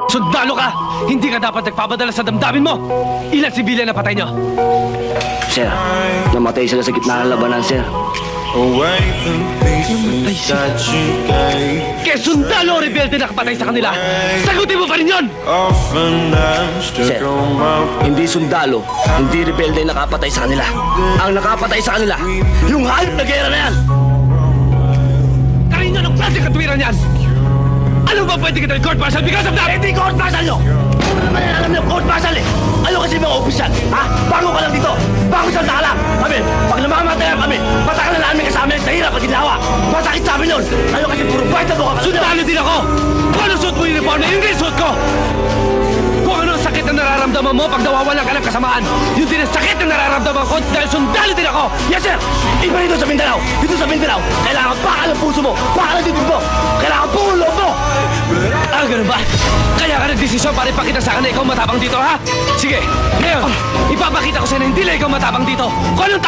Sundalo ka! Hindi ka dapat nagpapadala sa damdamin mo! Ilan sibilyan na patay nyo? Sir, namatay sila sa gitna ng labanan, sir. Away from pieces that you gave. Kaya sundalo o rebelde na kapatay sa kanila! Sagutin mo pa rin yun! Often I'm Sir, stuck on my hindi sundalo, hindi rebelde ang nakapatay sa kanila. Ang nakapatay sa kanila, yung hayop na gera na yan! Kanina ng klase katwiran yan! Ano ba pwede kita court martial because of that? Hindi court martial nyo! Ano naman yan alam nyo, court martial eh! Ano kasi mga opisyal, ha? Bago ka lang dito! Bago sa ka lang! Kami, pag namamatay kami, patakan na namin kasama sa hirap at ginawa! Masakit sa amin yun! Ano kasi puro buhay sa buka! Sundalo din ako! Kung ano suot mo yung uniform na, yun din suot ko! Kung ano ang sakit na nararamdaman mo pag nawawalan ka ng kasamaan, yun din ang sakit na nararamdaman ko dahil sundalo din ako! Yes, sir! Iba dito sa Mindanao! Dito sa Mindanao! Kailangan bakal ang puso mo! Bakal ang dibdib mo! Kailangan buong loob mo! Ah, ganun ba? Kaya ka nagdesisyon para ipakita sa akin na ikaw matapang dito, ha? Sige, ngayon, ipapakita ko sa'yo na hindi lang ikaw matapang dito. Kung anong